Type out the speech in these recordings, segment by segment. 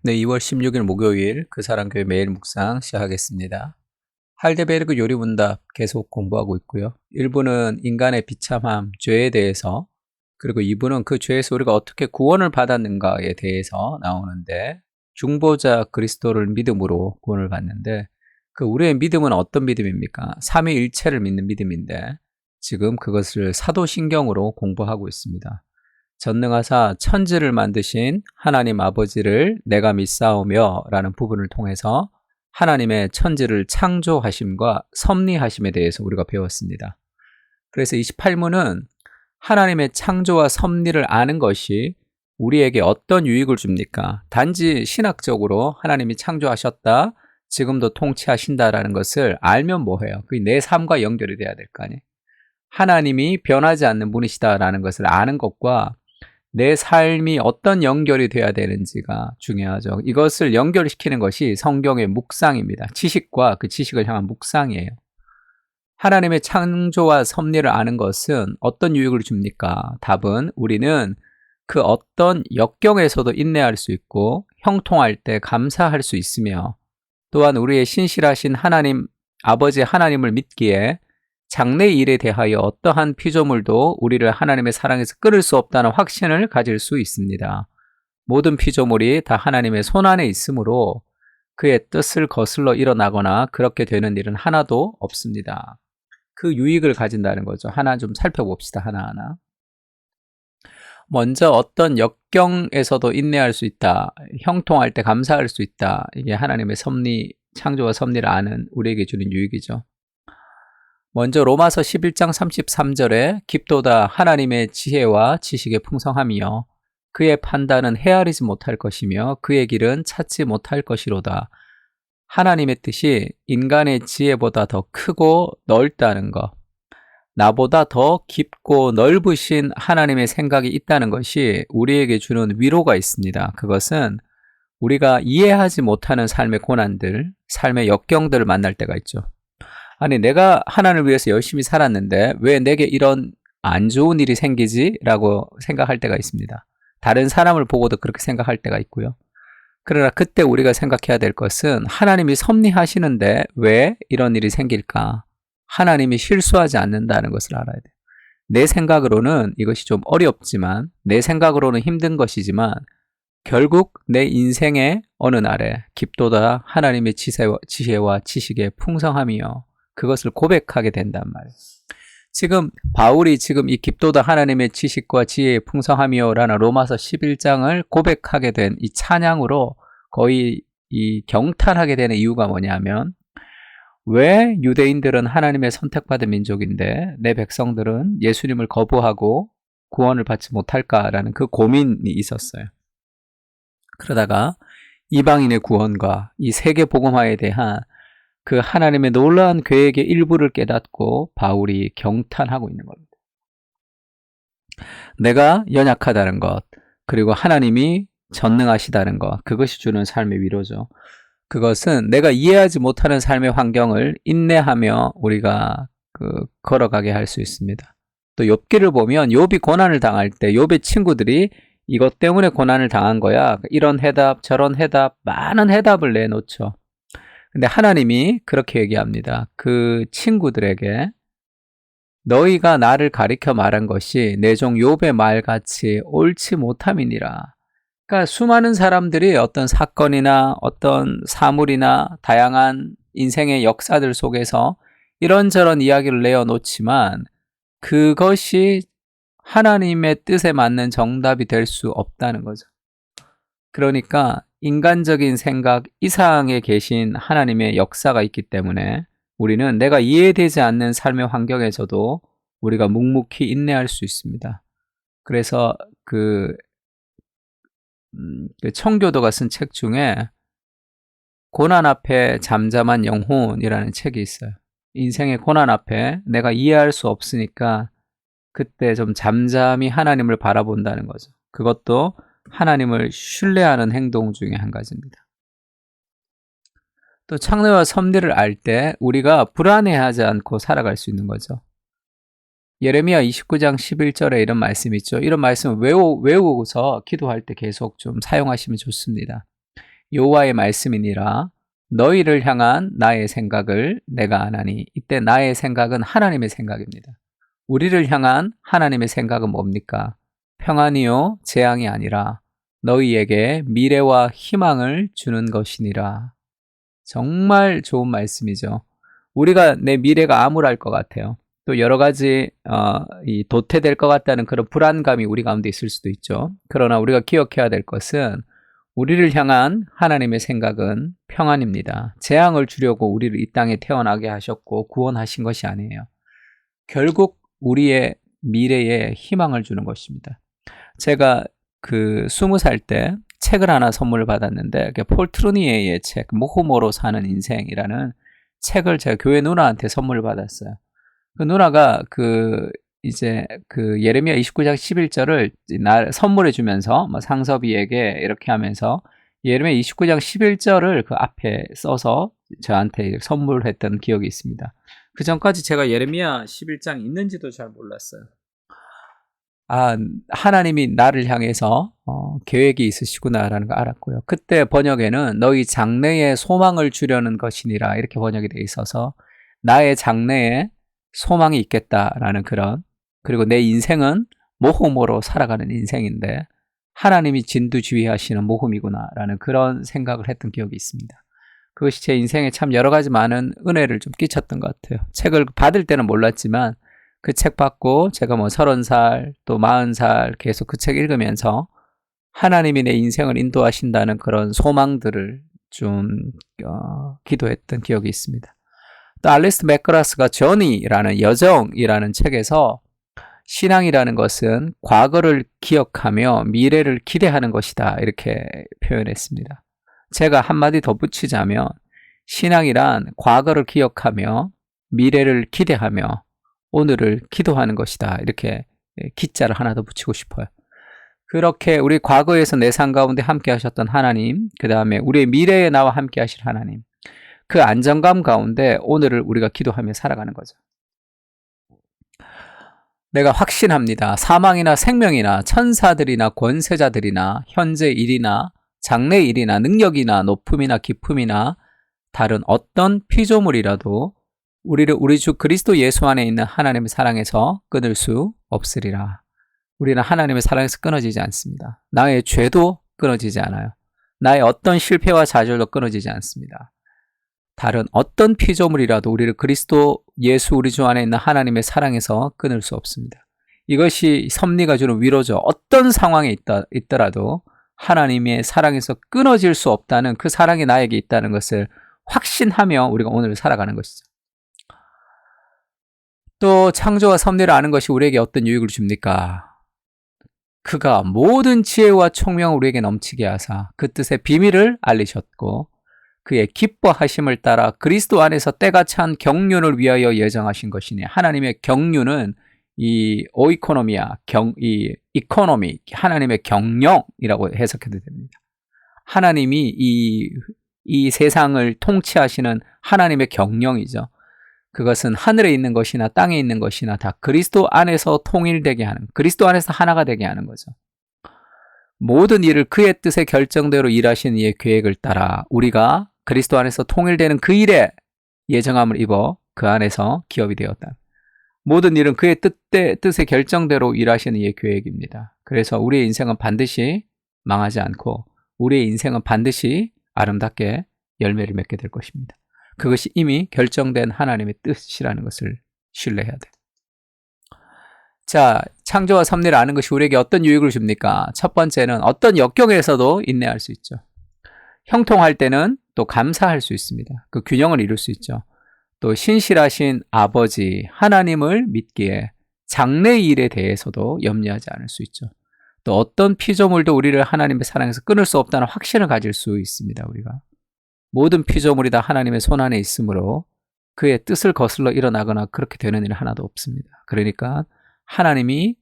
네, 2월 16일 목요일 그 사람 교회 매일 묵상 시작하겠습니다. 할데베르그 요리문답 계속 공부하고 있고요. 1부는 인간의 비참함, 죄에 대해서, 그리고 2부는 그 죄에서 우리가 어떻게 구원을 받았는가에 대해서 나오는데, 중보자 그리스도를 믿음으로 구원을 받는데, 그 우리의 믿음은 어떤 믿음입니까? 삼위일체를 믿는 믿음인데, 지금 그것을 사도신경으로 공부하고 있습니다. 전능하사 천지를 만드신 하나님 아버지를 내가 믿사오며 라는 부분을 통해서 하나님의 천지를 창조하심과 섭리하심에 대해서 우리가 배웠습니다. 그래서 28문은 하나님의 창조와 섭리를 아는 것이 우리에게 어떤 유익을 줍니까? 단지 신학적으로 하나님이 창조하셨다, 지금도 통치하신다라는 것을 알면 뭐해요? 그게 내 삶과 연결이 돼야 될 거 아니에요? 하나님이 변하지 않는 분이시다라는 것을 아는 것과 내 삶이 어떤 연결이 돼야 되는지가 중요하죠. 이것을 연결시키는 것이 성경의 묵상입니다. 지식과 그 지식을 향한 묵상이에요. 하나님의 창조와 섭리를 아는 것은 어떤 유익을 줍니까? 답은 우리는 그 어떤 역경에서도 인내할 수 있고 형통할 때 감사할 수 있으며, 또한 우리의 신실하신 하나님, 아버지 하나님을 믿기에 장래 일에 대하여 어떠한 피조물도 우리를 하나님의 사랑에서 끊을 수 없다는 확신을 가질 수 있습니다. 모든 피조물이 다 하나님의 손안에 있으므로 그의 뜻을 거슬러 일어나거나 그렇게 되는 일은 하나도 없습니다. 그 유익을 가진다는 거죠. 하나 좀 살펴봅시다. 하나하나. 먼저 어떤 역경에서도 인내할 수 있다. 형통할 때 감사할 수 있다. 이게 하나님의 섭리, 창조와 섭리를 아는 우리에게 주는 유익이죠. 먼저 로마서 11장 33절에 깊도다 하나님의 지혜와 지식의 풍성함이요 그의 판단은 헤아리지 못할 것이며 그의 길은 찾지 못할 것이로다. 하나님의 뜻이 인간의 지혜보다 더 크고 넓다는 것, 나보다 더 깊고 넓으신 하나님의 생각이 있다는 것이 우리에게 주는 위로가 있습니다. 그것은 우리가 이해하지 못하는 삶의 고난들, 삶의 역경들을 만날 때가 있죠. 아니, 내가 하나님을 위해서 열심히 살았는데 왜 내게 이런 안 좋은 일이 생기지? 라고 생각할 때가 있습니다. 다른 사람을 보고도 그렇게 생각할 때가 있고요. 그러나 그때 우리가 생각해야 될 것은 하나님이 섭리하시는데 왜 이런 일이 생길까? 하나님이 실수하지 않는다는 것을 알아야 돼요. 내 생각으로는 이것이 좀 어렵지만, 내 생각으로는 힘든 것이지만 결국 내 인생의 어느 날에 깊도다 하나님의 지혜와 지식의 풍성함이요 그것을 고백하게 된단 말이에요. 지금 바울이 지금 이 깊도다 하나님의 지식과 지혜의 풍성함이요라는 로마서 11장을 고백하게 된 이 찬양으로 거의 이 경탄하게 되는 이유가 뭐냐면, 왜 유대인들은 하나님의 선택받은 민족인데 내 백성들은 예수님을 거부하고 구원을 받지 못할까라는 그 고민이 있었어요. 그러다가 이방인의 구원과 이 세계 복음화에 대한 그 하나님의 놀라운 계획의 일부를 깨닫고 바울이 경탄하고 있는 겁니다. 내가 연약하다는 것, 그리고 하나님이 전능하시다는 것, 그것이 주는 삶의 위로죠. 그것은 내가 이해하지 못하는 삶의 환경을 인내하며 우리가 걸어가게 할 수 있습니다. 또 욥기를 보면 욥이 고난을 당할 때 욥의 친구들이 이것 때문에 고난을 당한 거야, 이런 해답 저런 해답 많은 해답을 내놓죠. 근데 하나님이 그렇게 얘기합니다. 그 친구들에게 너희가 나를 가리켜 말한 것이 내 종 욥의 말같이 옳지 못함이니라. 그러니까 수많은 사람들이 어떤 사건이나 어떤 사물이나 다양한 인생의 역사들 속에서 이런저런 이야기를 내어놓지만 그것이 하나님의 뜻에 맞는 정답이 될 수 없다는 거죠. 그러니까 인간적인 생각 이상에 계신 하나님의 역사가 있기 때문에 우리는 내가 이해되지 않는 삶의 환경에서도 우리가 묵묵히 인내할 수 있습니다. 그래서 그 청교도가 쓴 책 중에 고난 앞에 잠잠한 영혼이라는 책이 있어요. 인생의 고난 앞에 내가 이해할 수 없으니까 그때 좀 잠잠히 하나님을 바라본다는 거죠. 그것도 하나님을 신뢰하는 행동 중에 한 가지입니다. 또 창조와 섭리를 알 때 우리가 불안해하지 않고 살아갈 수 있는 거죠. 예레미야 29장 11절에 이런 말씀이 있죠. 이런 말씀을 외우고서 기도할 때 계속 좀 사용하시면 좋습니다. 여호와의 말씀이니라. 너희를 향한 나의 생각을 내가 아나니. 이때 나의 생각은 하나님의 생각입니다. 우리를 향한 하나님의 생각은 뭡니까? 평안이요 재앙이 아니라 너희에게 미래와 희망을 주는 것이니라. 정말 좋은 말씀이죠. 우리가 내 미래가 암울할 것 같아요. 또 여러 가지 도태될 것 같다는 그런 불안감이 우리 가운데 있을 수도 있죠. 그러나 우리가 기억해야 될 것은 우리를 향한 하나님의 생각은 평안입니다. 재앙을 주려고 우리를 이 땅에 태어나게 하셨고 구원하신 것이 아니에요. 결국 우리의 미래에 희망을 주는 것입니다. 제가 20살 때 책을 하나 선물을 받았는데 폴 트루니에의 책 모호모로 사는 인생이라는 책을 제가 교회 누나한테 선물을 받았어요. 그 누나가 이제 예레미야 29장 11절을 선물해 주면서 상섭이에게 이렇게 하면서 예레미야 29장 11절을 그 앞에 써서 저한테 선물했던 기억이 있습니다. 그 전까지 제가 예레미야 11장 있는지도 잘 몰랐어요. 하나님이 나를 향해서 계획이 있으시구나라는 걸 알았고요. 그때 번역에는 너희 장래에 소망을 주려는 것이니라 이렇게 번역이 되어 있어서 나의 장래에 소망이 있겠다라는 그리고 내 인생은 모험으로 살아가는 인생인데 하나님이 진두지휘하시는 모험이구나라는 그런 생각을 했던 기억이 있습니다. 그것이 제 인생에 참 여러 가지 많은 은혜를 좀 끼쳤던 것 같아요. 책을 받을 때는 몰랐지만 그 책 받고 제가 30살 또 40살 계속 그 책 읽으면서 하나님이 내 인생을 인도하신다는 그런 소망들을 좀 기도했던 기억이 있습니다. 또 알리스트 맥그라스가 저니라는 여정이라는 책에서 신앙이라는 것은 과거를 기억하며 미래를 기대하는 것이다 이렇게 표현했습니다. 제가 한마디 덧붙이자면 신앙이란 과거를 기억하며 미래를 기대하며 오늘을 기도하는 것이다 이렇게 기자를 하나 더 붙이고 싶어요. 그렇게 우리 과거에서 내 삶 가운데 함께 하셨던 하나님, 그 다음에 우리의 미래에 나와 함께 하실 하나님, 그 안정감 가운데 오늘을 우리가 기도하며 살아가는 거죠. 내가 확신합니다. 사망이나 생명이나 천사들이나 권세자들이나 현재 일이나 장래 일이나 능력이나 높음이나 깊음이나 다른 어떤 피조물이라도 우리를 우리 주 그리스도 예수 안에 있는 하나님의 사랑에서 끊을 수 없으리라. 우리는 하나님의 사랑에서 끊어지지 않습니다. 나의 죄도 끊어지지 않아요. 나의 어떤 실패와 좌절도 끊어지지 않습니다. 다른 어떤 피조물이라도 우리를 그리스도 예수 우리 주 안에 있는 하나님의 사랑에서 끊을 수 없습니다. 이것이 섭리가 주는 위로죠. 어떤 상황에 있더라도 하나님의 사랑에서 끊어질 수 없다는 그 사랑이 나에게 있다는 것을 확신하며 우리가 오늘을 살아가는 것이죠. 또 창조와 섭리를 아는 것이 우리에게 어떤 유익을 줍니까? 그가 모든 지혜와 총명을 우리에게 넘치게 하사 그 뜻의 비밀을 알리셨고 그의 기뻐하심을 따라 그리스도 안에서 때가 찬 경륜을 위하여 예정하신 것이니 하나님의 경륜은 이 오이코노미아, 이 이코노미, 하나님의 경영이라고 해석해도 됩니다. 하나님이 이 세상을 통치하시는 하나님의 경영이죠. 그것은 하늘에 있는 것이나 땅에 있는 것이나 다 그리스도 안에서 통일되게 하는, 그리스도 안에서 하나가 되게 하는 거죠. 모든 일을 그의 뜻의 결정대로 일하시는 이의 계획을 따라 우리가 그리스도 안에서 통일되는 그 일에 예정함을 입어 그 안에서 기업이 되었다. 모든 일은 그의 뜻의 결정대로 일하시는 이의 계획입니다. 그래서 우리의 인생은 반드시 망하지 않고 우리의 인생은 반드시 아름답게 열매를 맺게 될 것입니다. 그것이 이미 결정된 하나님의 뜻이라는 것을 신뢰해야 돼요. 자, 창조와 섭리를 아는 것이 우리에게 어떤 유익을 줍니까? 첫 번째는 어떤 역경에서도 인내할 수 있죠. 형통할 때는 또 감사할 수 있습니다. 그 균형을 이룰 수 있죠. 또 신실하신 아버지 하나님을 믿기에 장래 일에 대해서도 염려하지 않을 수 있죠. 또 어떤 피조물도 우리를 하나님의 사랑에서 끊을 수 없다는 확신을 가질 수 있습니다. 우리가 모든 피조물이 다 하나님의 손안에 있으므로 그의 뜻을 거슬러 일어나거나 그렇게 되는 일은 하나도 없습니다. 그러니까 하나님이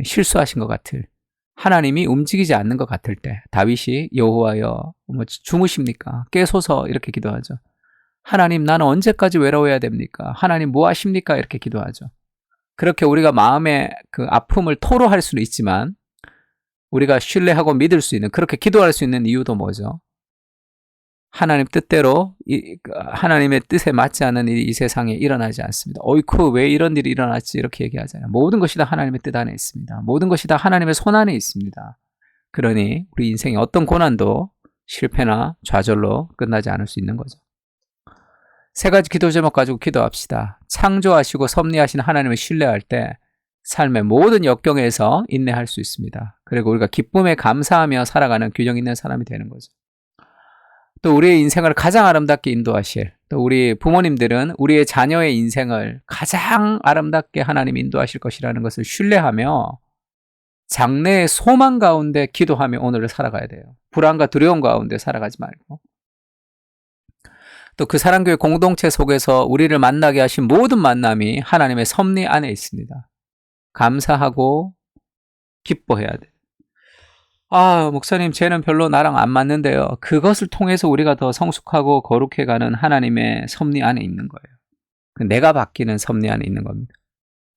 실수하신 것 같을, 하나님이 움직이지 않는 것 같을 때 다윗이 여호와여 주무십니까? 깨소서 이렇게 기도하죠. 하나님 나는 언제까지 외로워야 됩니까? 하나님 뭐 하십니까? 이렇게 기도하죠. 그렇게 우리가 마음의 그 아픔을 토로할 수는 있지만 우리가 신뢰하고 믿을 수 있는, 그렇게 기도할 수 있는 이유도 뭐죠? 하나님 뜻대로 하나님의 뜻에 맞지 않는 일이 이 세상에 일어나지 않습니다. 어이쿠 왜 이런 일이 일어났지 이렇게 얘기하잖아요. 모든 것이 다 하나님의 뜻 안에 있습니다. 모든 것이 다 하나님의 손 안에 있습니다. 그러니 우리 인생의 어떤 고난도 실패나 좌절로 끝나지 않을 수 있는 거죠. 세 가지 기도 제목 가지고 기도합시다. 창조하시고 섭리하신 하나님을 신뢰할 때 삶의 모든 역경에서 인내할 수 있습니다. 그리고 우리가 기쁨에 감사하며 살아가는 균형 있는 사람이 되는 거죠. 또 우리의 인생을 가장 아름답게 인도하실, 또 우리 부모님들은 우리의 자녀의 인생을 가장 아름답게 하나님 인도하실 것이라는 것을 신뢰하며 장래의 소망 가운데 기도하며 오늘을 살아가야 돼요. 불안과 두려움 가운데 살아가지 말고. 또 그 사랑교회 공동체 속에서 우리를 만나게 하신 모든 만남이 하나님의 섭리 안에 있습니다. 감사하고 기뻐해야 돼요. 목사님 쟤는 별로 나랑 안 맞는데요. 그것을 통해서 우리가 더 성숙하고 거룩해가는 하나님의 섭리 안에 있는 거예요. 내가 바뀌는 섭리 안에 있는 겁니다.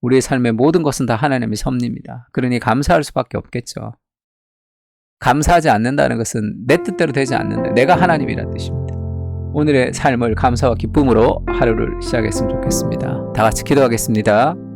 우리의 삶의 모든 것은 다 하나님의 섭리입니다. 그러니 감사할 수밖에 없겠죠. 감사하지 않는다는 것은 내 뜻대로 되지 않는데 내가 하나님이라는 뜻입니다. 오늘의 삶을 감사와 기쁨으로 하루를 시작했으면 좋겠습니다. 다 같이 기도하겠습니다.